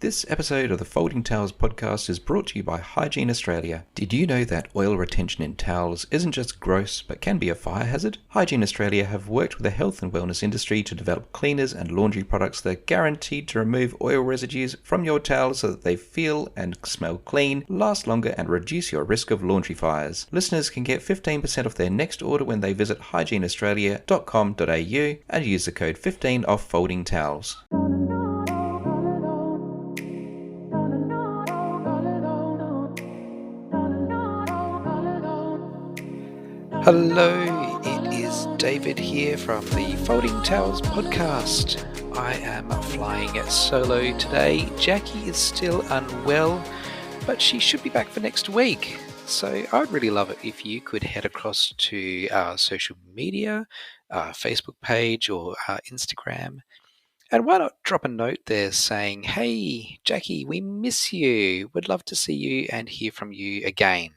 This episode of the Folding Towels podcast is brought to you by Hygiene Australia. Did you know that oil retention in towels isn't just gross but can be a fire hazard? Hygiene Australia have worked with the health and wellness industry to develop cleaners and laundry products that are guaranteed to remove oil residues from your towels so that they feel and smell clean, last longer and reduce your risk of laundry fires. Listeners can get 15% off their next order when they visit hygieneaustralia.com.au and use the code 15OFF-FOLDING-TOWELS. Hello, it is David here from the Folding Towels podcast. I am flying solo today. Jackie is still unwell, but she should be back for next week. So I would really love it if you could head across to our social media, our Facebook page or our Instagram. And why not drop a note there saying, "Hey, Jackie, we miss you. Would love to see you and hear from you again."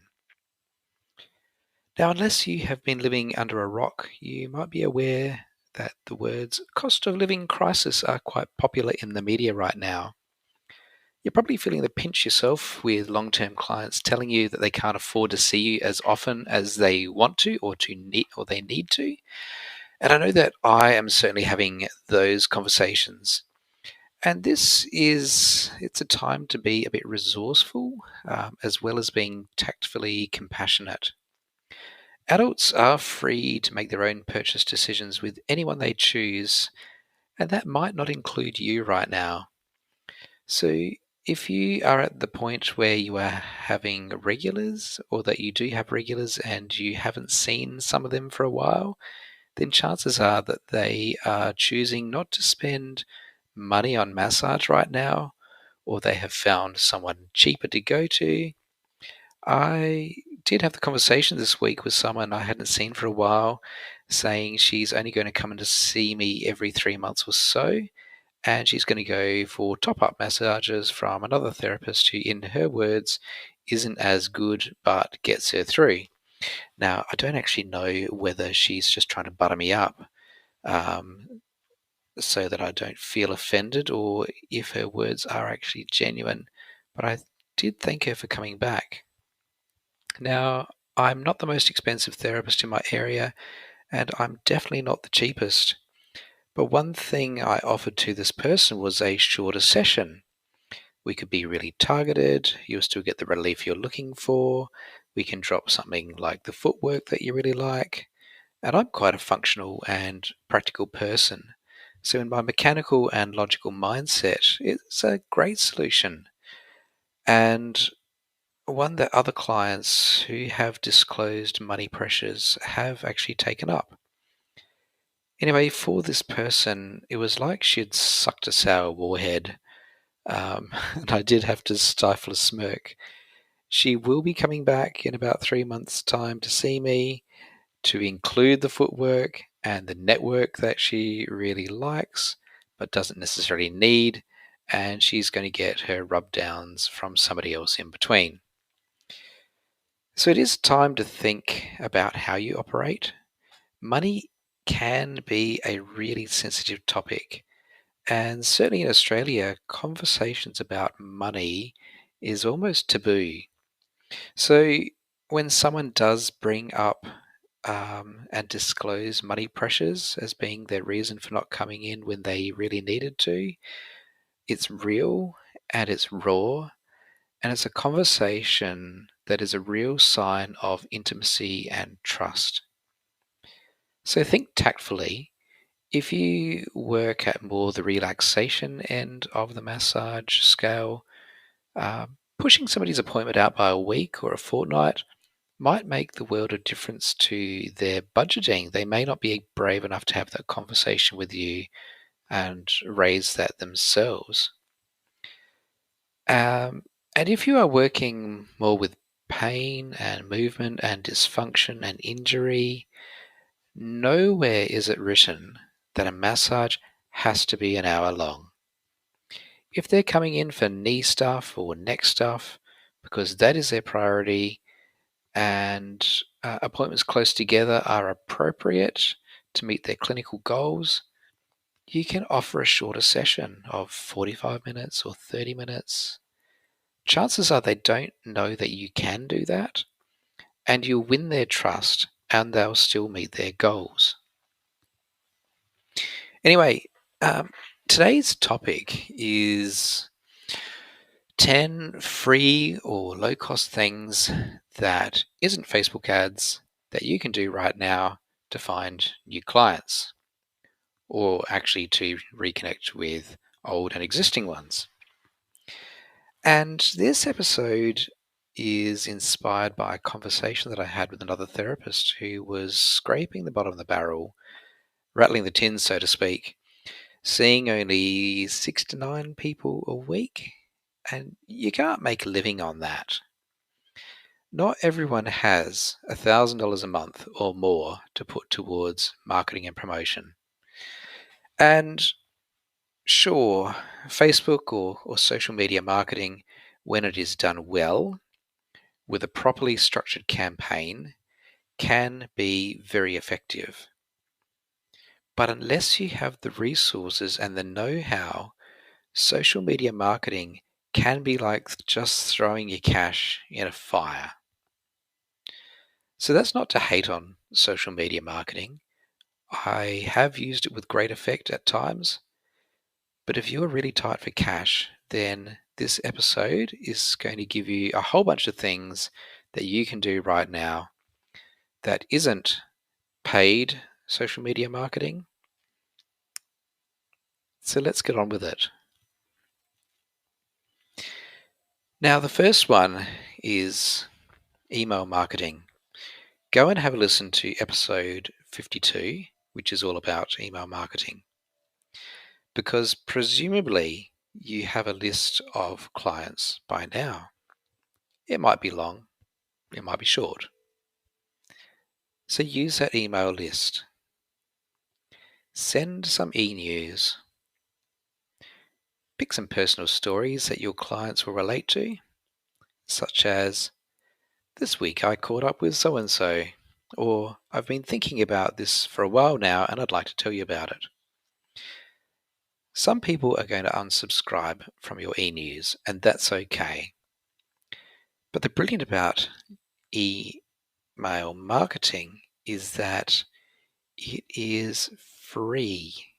Now, unless you have been living under a rock, you might be aware that the words cost of living crisis are quite popular in the media right now. You're probably feeling the pinch yourself with long-term clients telling you that they can't afford to see you as often as they want to or they need to. And I know that I am certainly having those conversations. And it's a time to be a bit resourceful, as well as being tactfully compassionate. Adults are free to make their own purchase decisions with anyone they choose, and that might not include you right now. So, if you are at the point where you are having regulars, or that you do have regulars and you haven't seen some of them for a while, then chances are that they are choosing not to spend money on massage right now, or they have found someone cheaper to go to. I did have the conversation this week with someone I hadn't seen for a while, saying she's only going to come in to see me every 3 months or so, and she's going to go for top-up massages from another therapist who, in her words, isn't as good but gets her through. Now, I don't actually know whether she's just trying to butter me up so that I don't feel offended, or if her words are actually genuine, but I did thank her for coming back. Now, I'm not the most expensive therapist in my area, and I'm definitely not the cheapest. But one thing I offered to this person was a shorter session. We could be really targeted, you'll still get the relief you're looking for, we can drop something like the footwork that you really like, and I'm quite a functional and practical person. So in my mechanical and logical mindset, it's a great solution. And one that other clients who have disclosed money pressures have actually taken up. Anyway, for this person, it was like she'd sucked a sour warhead, and I did have to stifle a smirk. She will be coming back in about 3 months' time to see me, to include the footwork and the network that she really likes, but doesn't necessarily need, and she's going to get her rub downs from somebody else in between. So it is time to think about how you operate. Money can be a really sensitive topic, and certainly in Australia, conversations about money is almost taboo. So when someone does bring up and disclose money pressures as being their reason for not coming in when they really needed to, it's real and it's raw. And it's a conversation that is a real sign of intimacy and trust. So think tactfully. If you work at more the relaxation end of the massage scale, pushing somebody's appointment out by a week or a fortnight might make the world of difference to their budgeting. They may not be brave enough to have that conversation with you and raise that themselves. And if you are working more with pain and movement and dysfunction and injury, nowhere is it written that a massage has to be an hour long. If they're coming in for knee stuff or neck stuff, because that is their priority, and appointments close together are appropriate to meet their clinical goals, you can offer a shorter session of 45 minutes or 30 minutes. Chances are they don't know that you can do that, and you'll win their trust and they'll still meet their goals. Anyway, today's topic is 10 free or low cost things that isn't Facebook ads that you can do right now to find new clients, or actually to reconnect with old and existing ones. And this episode is inspired by a conversation that I had with another therapist who was scraping the bottom of the barrel, rattling the tin, so to speak, seeing only 6 to 9 people a week. And you can't make a living on that. Not everyone has $1,000 a month or more to put towards marketing and promotion. And sure, Facebook or social media marketing, when it is done well, with a properly structured campaign, can be very effective. But unless you have the resources and the know-how, social media marketing can be like just throwing your cash in a fire. So that's not to hate on social media marketing. I have used it with great effect at times. But if you are really tight for cash, then this episode is going to give you a whole bunch of things that you can do right now that isn't paid social media marketing. So let's get on with it. Now, the first one is email marketing. Go and have a listen to episode 52, which is all about email marketing. Because presumably you have a list of clients by now. It might be long, it might be short. So use that email list. Send some e-news. Pick some personal stories that your clients will relate to, such as, "This week I caught up with so-and-so," or "I've been thinking about this for a while now and I'd like to tell you about it." Some people are going to unsubscribe from your e-news, and that's okay. But the brilliant about email marketing is that it is free.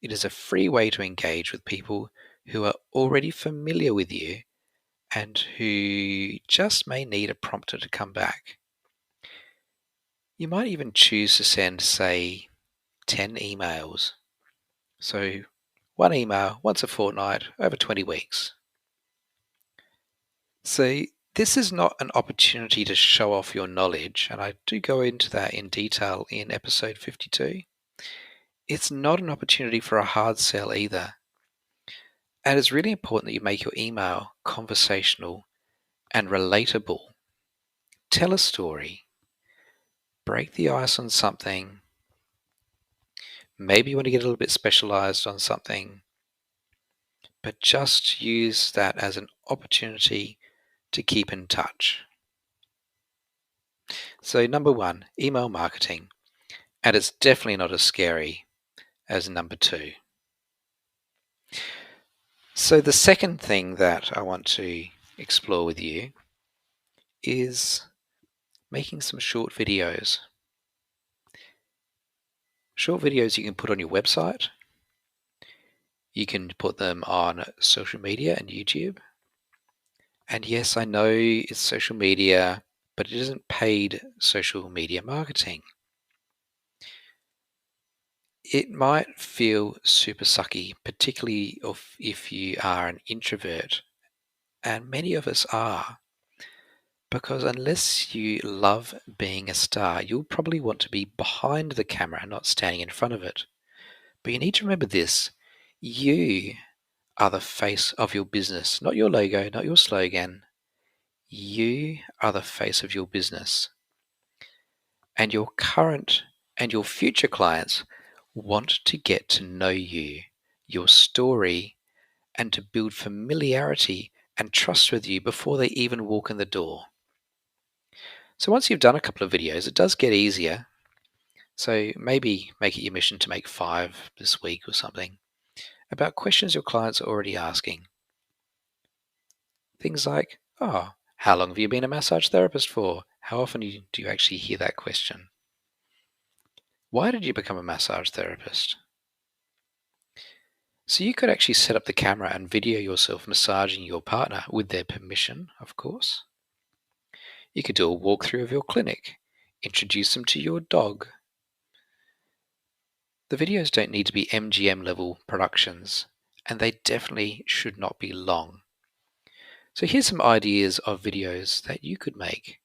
It is a free way to engage with people who are already familiar with you and who just may need a prompter to come back. You might even choose to send, say, 10 emails. So one email once a fortnight over 20 weeks. So this is not an opportunity to show off your knowledge, and I do go into that in detail in episode 52. It's not an opportunity for a hard sell either. And it's really important that you make your email conversational and relatable. Tell a story. Break the ice on something. Maybe you want to get a little bit specialized on something, but just use that as an opportunity to keep in touch. So number 1, email marketing. And it's definitely not as scary as number 2. So the second thing that I want to explore with you is making some short videos. Short videos you can put on your website. You can put them on social media and YouTube. And yes, I know it's social media, but it isn't paid social media marketing. It might feel super sucky, particularly if you are an introvert, and many of us are, because unless you love being a star, you'll probably want to be behind the camera, not standing in front of it. But you need to remember this: you are the face of your business, not your logo, not your slogan. You are the face of your business. And your current and your future clients want to get to know you, your story, and to build familiarity and trust with you before they even walk in the door. So once you've done a couple of videos, it does get easier. So maybe make it your mission to make 5 this week or something about questions your clients are already asking. Things like, oh, how long have you been a massage therapist for? How often do you actually hear that question? Why did you become a massage therapist? So you could actually set up the camera and video yourself massaging your partner with their permission, of course. You could do a walkthrough of your clinic, introduce them to your dog. The videos don't need to be MGM level productions, and they definitely should not be long. So here's some ideas of videos that you could make.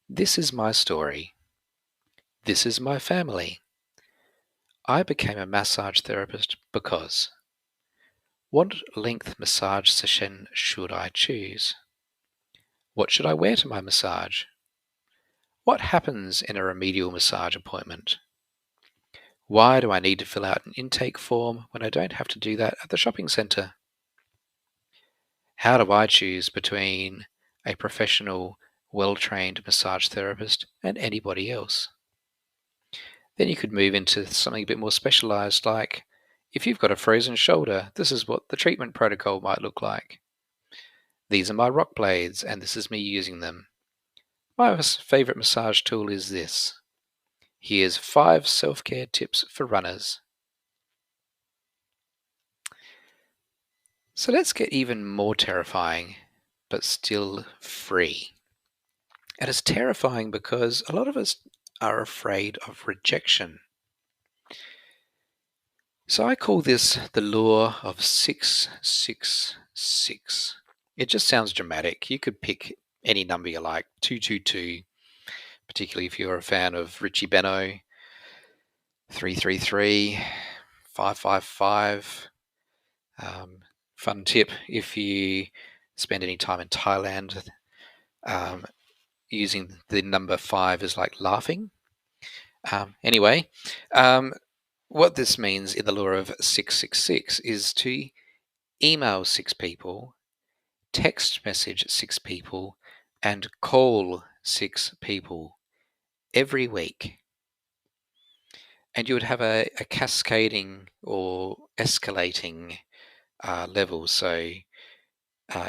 This is my story. This is my family. I became a massage therapist because. What length massage session should I choose? What should I wear to my massage? What happens in a remedial massage appointment? Why do I need to fill out an intake form when I don't have to do that at the shopping centre? How do I choose between a professional, well-trained massage therapist and anybody else? Then you could move into something a bit more specialized, like if you've got a frozen shoulder, this is what the treatment protocol might look like. These are my rock blades, and this is me using them. My favorite massage tool is this. Here's 5 self-care tips for runners. So let's get even more terrifying, but still free. And it's terrifying because a lot of us are afraid of rejection. So I call this the law of 666. It just sounds dramatic. You could pick any number you like, 222, particularly if you're a fan of Richie Benno, 333, 555. Fun tip, if you spend any time in Thailand, using the number 5 is like laughing. Anyway, what this means in the law of 666 is to email 6 people, text message 6 people, and call 6 people every week. And you would have a cascading or escalating level. So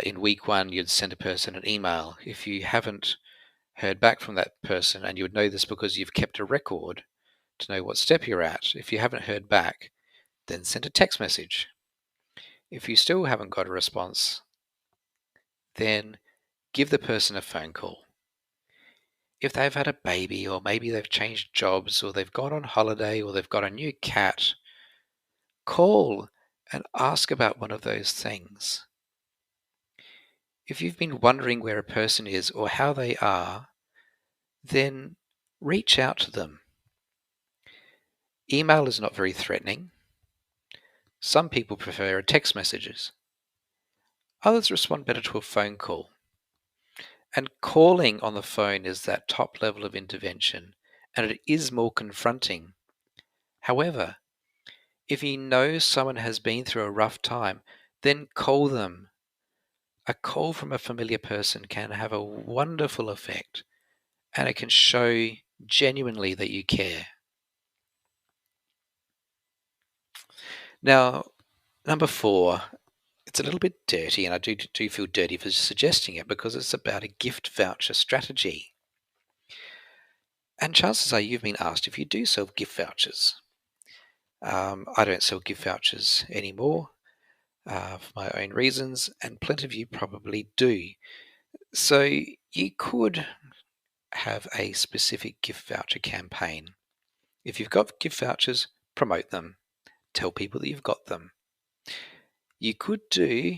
in week 1, you'd send a person an email. If you haven't heard back from that person, and you would know this because you've kept a record to know what step you're at. If you haven't heard back, then send a text message. If you still haven't got a response, then give the person a phone call. If they've had a baby, or maybe they've changed jobs, or they've gone on holiday, or they've got a new cat, call and ask about one of those things. If you've been wondering where a person is or how they are, then reach out to them. Email is not very threatening. Some people prefer text messages. Others respond better to a phone call. And calling on the phone is that top level of intervention, and it is more confronting. However, if you know someone has been through a rough time, then call them. A call from a familiar person can have a wonderful effect, and it can show genuinely that you care. Now, number 4, it's a little bit dirty, and I do feel dirty for suggesting it because it's about a gift voucher strategy. And chances are you've been asked if you do sell gift vouchers. I don't sell gift vouchers anymore for my own reasons, and plenty of you probably do. So you could have a specific gift voucher campaign. If you've got gift vouchers, promote them. Tell people that you've got them. You could do,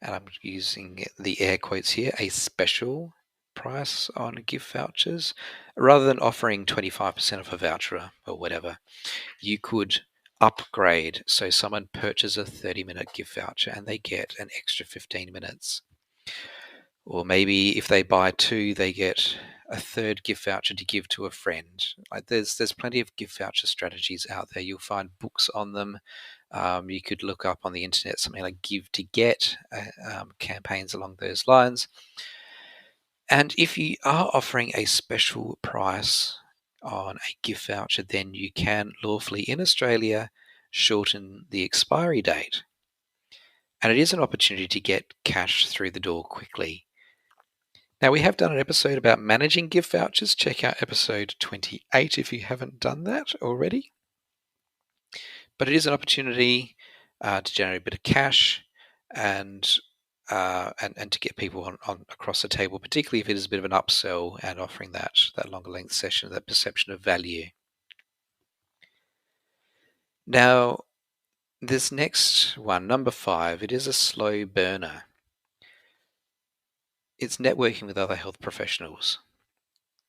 and I'm using the air quotes here, a special price on gift vouchers. Rather than offering 25% of a voucher or whatever, you could upgrade. So someone purchases a 30-minute gift voucher and they get an extra 15 minutes. Or maybe if they buy 2, they get a 3rd gift voucher to give to a friend. Like there's plenty of gift voucher strategies out there. You'll find books on them. You could look up on the internet something like Give to Get, campaigns along those lines. And if you are offering a special price on a gift voucher, then you can lawfully in Australia shorten the expiry date. And it is an opportunity to get cash through the door quickly. Now, we have done an episode about managing gift vouchers. Check out episode 28 if you haven't done that already. But it is an opportunity to generate a bit of cash and to get people on across the table, particularly if it is a bit of an upsell and offering that longer length session, that perception of value. Now, this next one, number 5, it is a slow burner. It's networking with other health professionals.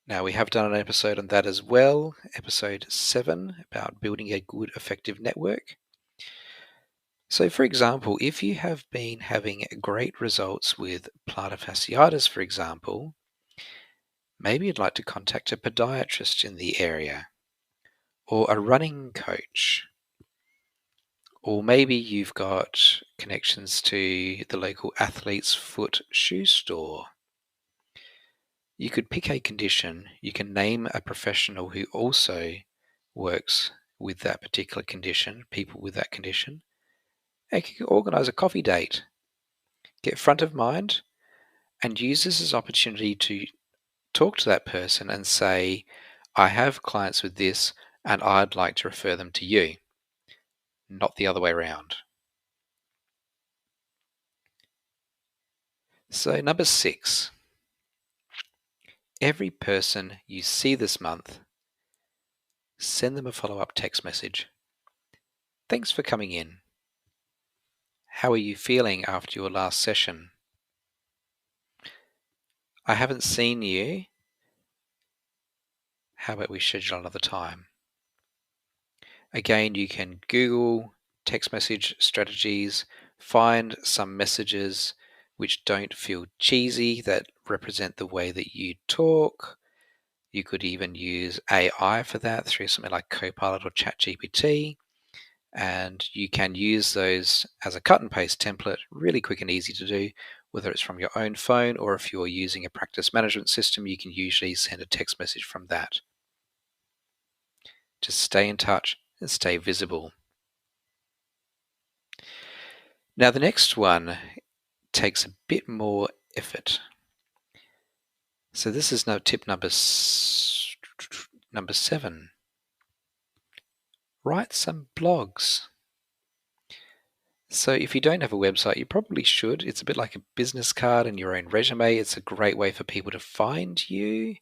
Now, we have done an episode on that as well, episode 7, about building a good, effective network. So, for example, if you have been having great results with plantar fasciitis, for example, maybe you'd like to contact a podiatrist in the area, or a running coach, or maybe you've got connections to the local athlete's foot shoe store. You could pick a condition, you can name a professional who also works with that particular condition, people with that condition, and you can organise a coffee date. Get front of mind and use this as an opportunity to talk to that person and say, I have clients with this and I'd like to refer them to you, not the other way around. So number 6, every person you see this month, send them a follow-up text message. Thanks for coming in. How are you feeling after your last session? I haven't seen you. How about we schedule another time? Again, you can Google text message strategies, find some messages which don't feel cheesy, that represent the way that you talk. You could even use AI for that through something like Copilot or ChatGPT. And you can use those as a cut and paste template, really quick and easy to do, whether it's from your own phone or if you're using a practice management system, you can usually send a text message from that. Just stay in touch and stay visible. Now, the next one takes a bit more effort. So this is now tip number 7. Write some blogs. So if you don't have a website, you probably should. It's a bit like a business card and your own resume. It's a great way for people to find you.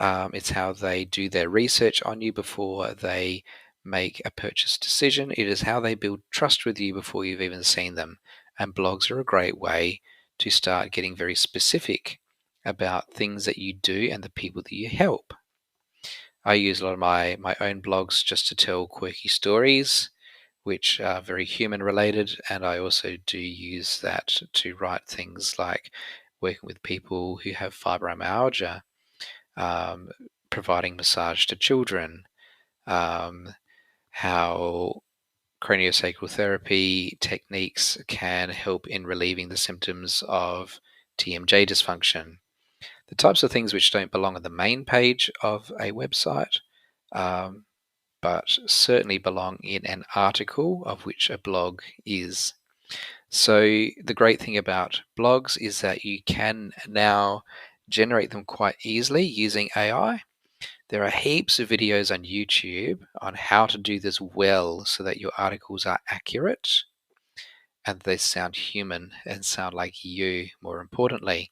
It's how they do their research on you before they make a purchase decision. It is how they build trust with you before you've even seen them. And blogs are a great way to start getting very specific about things that you do and the people that you help. I use a lot of my own blogs just to tell quirky stories, which are very human related, and I also do use that to write things like working with people who have fibromyalgia, providing massage to children, how craniosacral therapy techniques can help in relieving the symptoms of TMJ dysfunction. The types of things which don't belong on the main page of a website, but certainly belong in an article, of which a blog is. So the great thing about blogs is that you can now generate them quite easily using AI. There are heaps of videos on YouTube on how to do this well so that your articles are accurate and they sound human and sound like you, more importantly.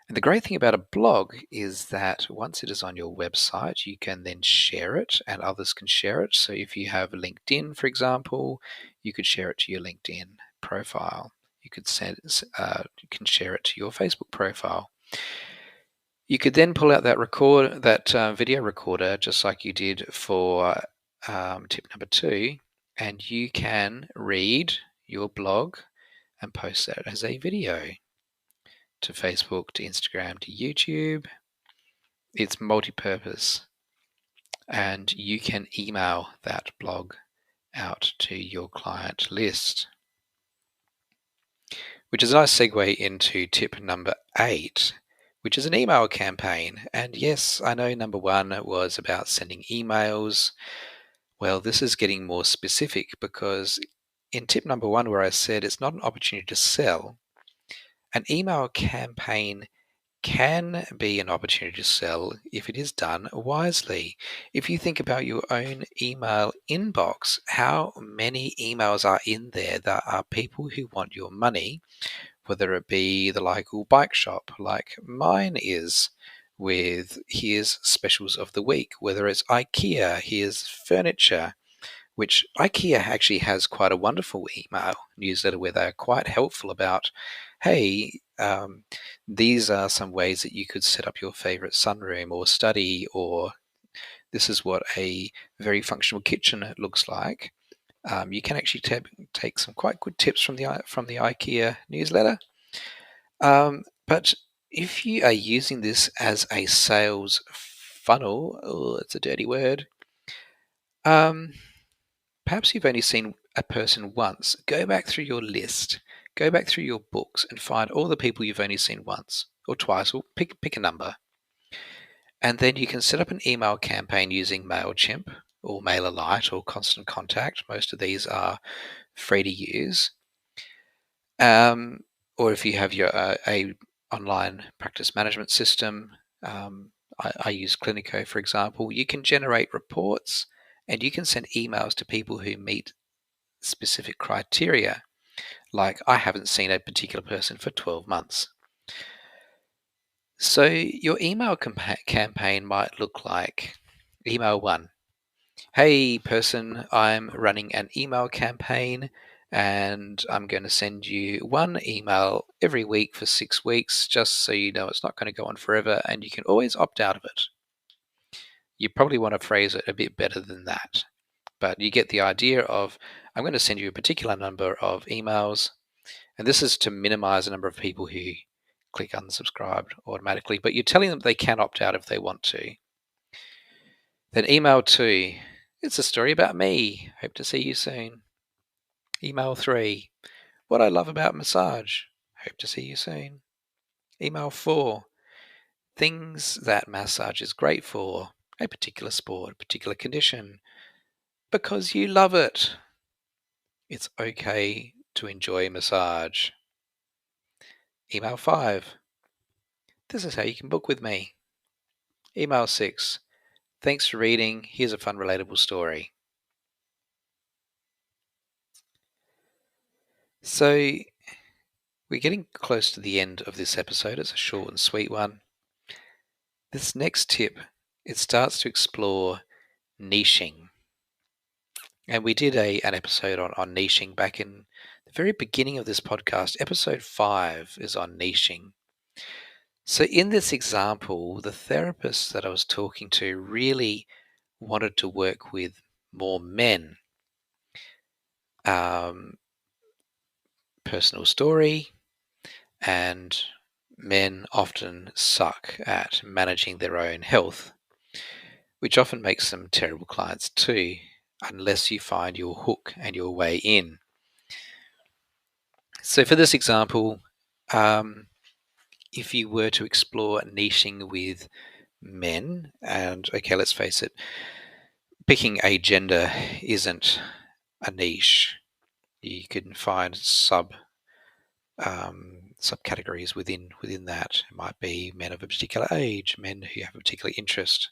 And the great thing about a blog is that once it is on your website, you can then share it and others can share it. So if you have LinkedIn, for example, you could share it to your LinkedIn profile. You could you can share it to your Facebook profile. You could then pull out that video recorder, just like you did for tip number 2, and you can read your blog and post that as a video to Facebook, to Instagram, to YouTube. It's multi-purpose, and you can email that blog out to your client list. Which is a nice segue into tip number 8, which is an email campaign. And yes, I know number one was about sending emails. Well, this is getting more specific because in tip number one, where I said it's not an opportunity to sell, an email campaign can be an opportunity to sell if it is done wisely. If you think about your own email inbox, how many emails are in there that are people who want your money, whether it be the local bike shop like mine is, with here's specials of the week, whether it's IKEA, here's furniture, which IKEA actually has quite a wonderful email newsletter where they're quite helpful about, hey, these are some ways that you could set up your favorite sunroom or study, or this is what a very functional kitchen looks like. You can actually take some quite good tips from the IKEA newsletter. But if you are using this as a sales funnel, oh, it's a dirty word. Perhaps you've only seen a person once. Go back through your list, go back through your books and find all the people you've only seen once or twice, or pick a number. And then you can set up an email campaign using MailChimp or MailerLite or Constant Contact. Most of these are free to use. Or if you have your a online practice management system, I use Clinico, for example, you can generate reports and you can send emails to people who meet specific criteria, like I haven't seen a particular person for 12 months. So your email campaign might look like email one. Hey person, I'm running an email campaign and I'm going to send you one email every week for 6 weeks, just so you know it's not going to go on forever and you can always opt out of it. You probably want to phrase it a bit better than that, but you get the idea of, I'm going to send you a particular number of emails, and this is to minimize the number of people who click unsubscribed automatically, but you're telling them they can opt out if they want to. Then email 2, it's a story about me. Hope to see you soon. Email 3, what I love about massage. Hope to see you soon. Email 4, things that massage is great for, a particular sport, a particular condition, because you love it. It's okay to enjoy massage. Email 5, this is how you can book with me. Email 6, thanks for reading. Here's a fun, relatable story. So we're getting close to the end of this episode. It's a short and sweet one. This next tip, it starts to explore niching. And we did an episode on niching back in the very beginning of this podcast. Episode 5 is on niching. So in this example, the therapist that I was talking to really wanted to work with more men. Personal story, and men often suck at managing their own health, which often makes them terrible clients too, unless you find your hook and your way in. So for this example, if you were to explore niching with men, and okay, let's face it, picking a gender isn't a niche. You can find subcategories within that. It might be men of a particular age, men who have a particular interest.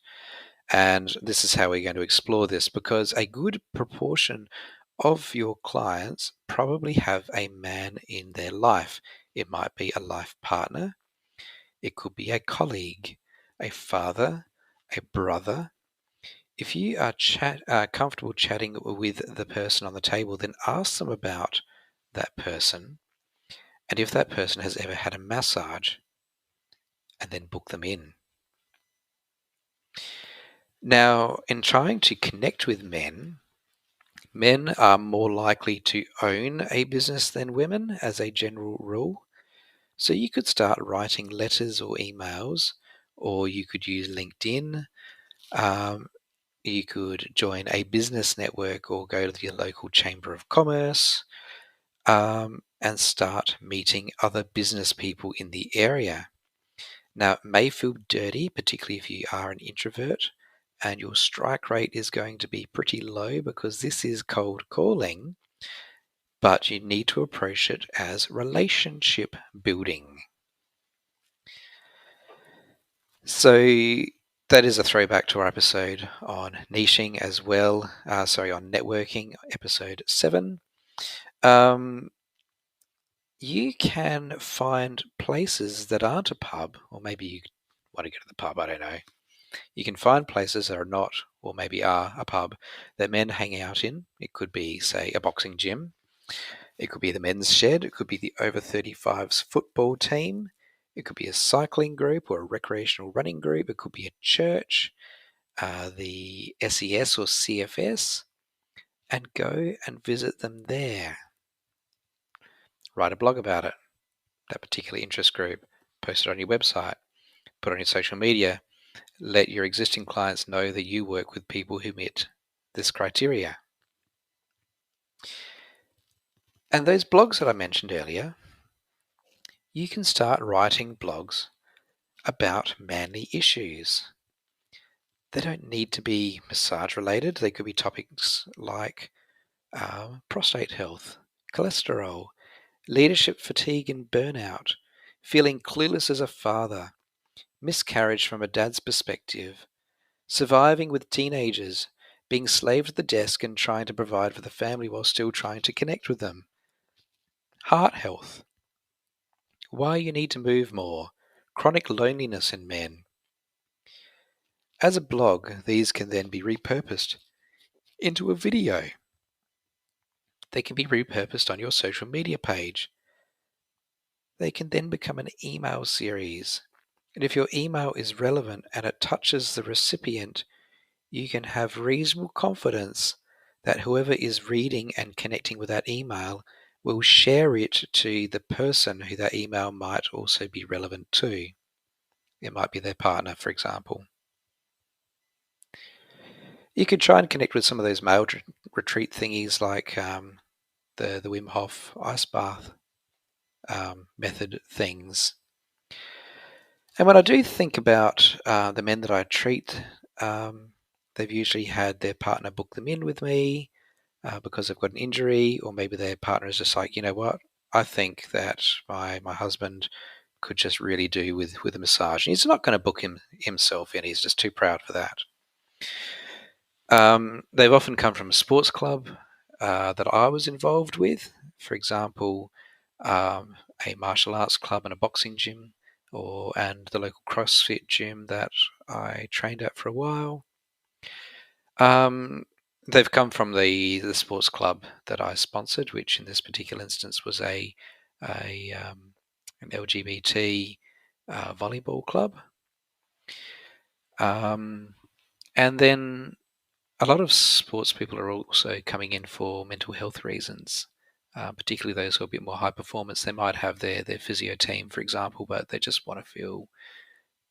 And this is how we're going to explore this, because a good proportion of your clients probably have a man in their life. It might be a life partner. It could be a colleague, a father, a brother. If you are comfortable chatting with the person on the table, then ask them about that person, and if that person has ever had a massage, and then book them in. Now, in trying to connect with men, men are more likely to own a business than women as a general rule. So you could start writing letters or emails, or you could use LinkedIn. You could join a business network or go to your local chamber of commerce, and start meeting other business people in the area. Now, it may feel dirty, particularly if you are an introvert, and your strike rate is going to be pretty low because this is cold calling, but you need to approach it as relationship building. So that is a throwback to our episode on niching as well. On networking, episode 7. You can find places that aren't a pub, or maybe you want to go to the pub, I don't know. You can find places that are not, or maybe are, a pub that men hang out in. It could be, say, a boxing gym. It could be the men's shed. It could be the over 35s football team. It could be a cycling group or a recreational running group. It could be a church, the SES or CFS, and go and visit them there. Write a blog about it, that particular interest group. Post it on your website. Put it on your social media. Let your existing clients know that you work with people who meet this criteria. And those blogs that I mentioned earlier, you can start writing blogs about manly issues. They don't need to be massage related. They could be topics like prostate health, cholesterol, leadership fatigue and burnout, feeling clueless as a father, miscarriage from a dad's perspective, surviving with teenagers, being slave to the desk and trying to provide for the family while still trying to connect with them, heart health, why you need to move more, chronic loneliness in men. As a blog, these can then be repurposed into a video. They can be repurposed on your social media page. They can then become an email series. And if your email is relevant and it touches the recipient, you can have reasonable confidence that whoever is reading and connecting with that email will share it to the person who that email might also be relevant to. It might be their partner, for example. You could try and connect with some of those male retreat thingies like the Wim Hof ice bath method things. And when I do think about the men that I treat, they've usually had their partner book them in with me because they've got an injury, or maybe their partner is just like, you know what, I think that my husband could just really do with a massage. And he's not going to book himself in. He's just too proud for that. They've often come from a sports club that I was involved with. For example, a martial arts club and a boxing gym, and the local CrossFit gym that I trained at for a while. They've come from the sports club that I sponsored, which in this particular instance was an LGBT volleyball club. And then a lot of sports people are also coming in for mental health reasons, particularly those who are a bit more high performance. They might have their physio team, for example, but they just want to feel,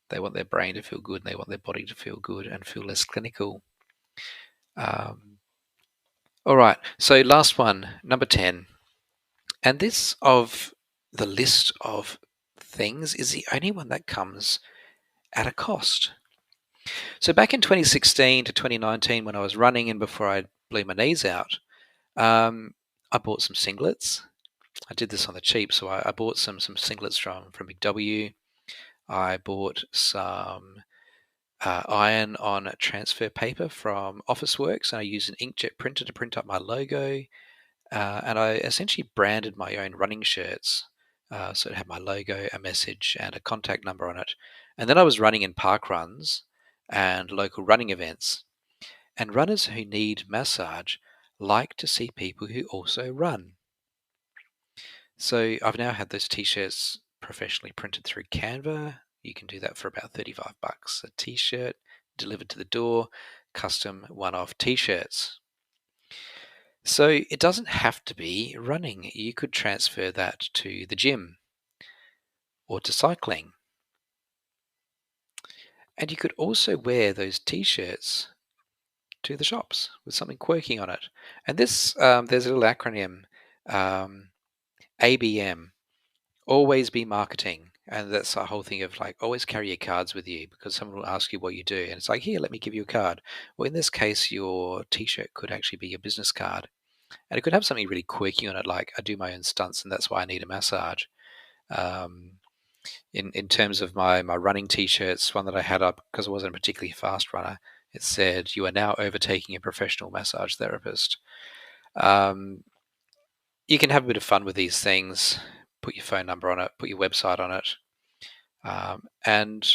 they want their brain to feel good and they want their body to feel good and feel less clinical. All right, so last one, number 10. And this of the list of things is the only one that comes at a cost. So back in 2016 to 2019, when I was running and before I blew my knees out, I bought some singlets. I did this on the cheap, so I bought some singlets from Big W. I bought some iron-on transfer paper from Officeworks, and I used an inkjet printer to print up my logo. And I essentially branded my own running shirts. So it had my logo, a message, and a contact number on it. And then I was running in park runs and local running events. And runners who need massage like to see people who also run. So I've now had those t-shirts professionally printed through Canva. You can do that for about $35 a t-shirt, delivered to the door, custom one-off t-shirts. So it doesn't have to be running. You could transfer that to the gym or to cycling. And you could also wear those t-shirts to the shops with something quirky on it. And this, there's a little acronym, ABM, always be marketing. And that's the whole thing of like always carry your cards with you, because someone will ask you what you do, and it's like, here, let me give you a card. Well, in this case, your t-shirt could actually be your business card, and it could have something really quirky on it, like I do my own stunts and that's why I need a massage. Um, in terms of my running t-shirts, one that I had up because I wasn't a particularly fast runner, it said, "You are now overtaking a professional massage therapist." Um, you can have a bit of fun with these things. Put your phone number on it, put your website on it, and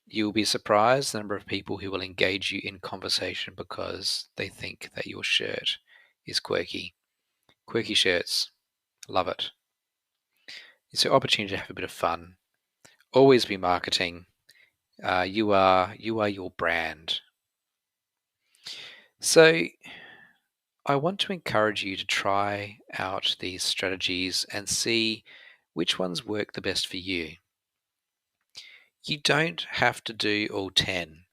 you'll be surprised the number of people who will engage you in conversation because they think that your shirt is quirky. Quirky shirts, love it. It's an opportunity to have a bit of fun. Always be marketing. You are your brand. So I want to encourage you to try out these strategies and see which ones work the best for you. You don't have to do all 10.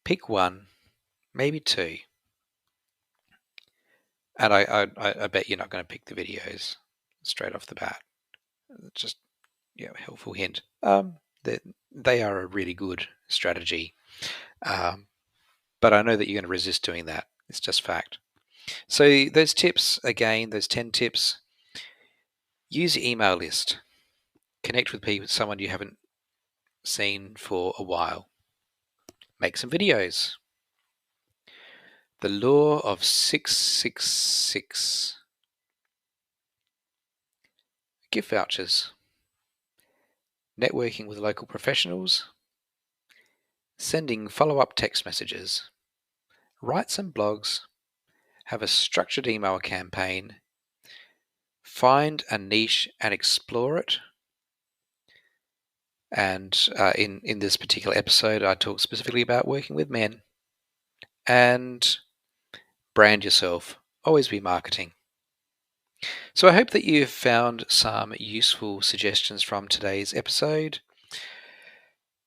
Pick one, maybe two. And I bet you're not going to pick the videos straight off the bat. Just helpful hint. They are a really good strategy, but I know that you're going to resist doing that. It's just fact. So those tips again, those 10 tips. Use your email list. Connect with people, someone you haven't seen for a while. Make some videos. The law of 666. Gift vouchers. Networking with local professionals. Sending follow-up text messages. Write some blogs. Have a structured email campaign. Find a niche and explore it. And in this particular episode, I talk specifically about working with men. And brand yourself. Always be marketing. So I hope that you've found some useful suggestions from today's episode.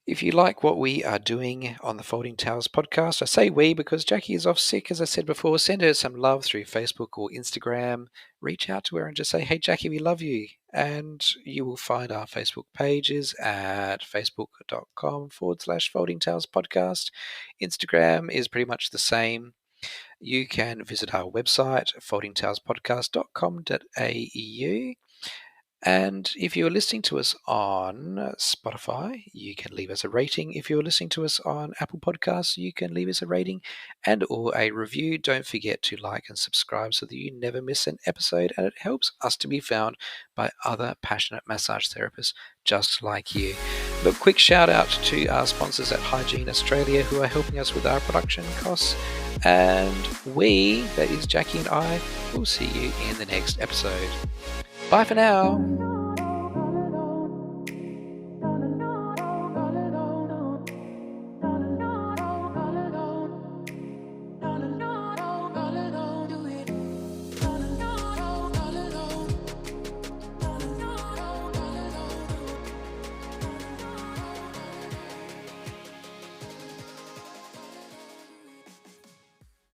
If you like what we are doing on the Folding Towers podcast, I say we because Jackie is off sick, as I said before. Send her some love through Facebook or Instagram. Reach out to her and just say, hey, Jackie, we love you. And you will find our Facebook pages at facebook.com/Folding Towers podcast. Instagram is pretty much the same. You can visit our website, foldingtowerspodcast.com.au. And if you're listening to us on Spotify, you can leave us a rating. If you're listening to us on Apple Podcasts, you can leave us a rating and or a review. Don't forget to like and subscribe so that you never miss an episode, and it helps us to be found by other passionate massage therapists just like you. Look, quick shout out to our sponsors at Hygiene Australia who are helping us with our production costs. And we, that is Jackie and I, will see you in the next episode. Bye for now.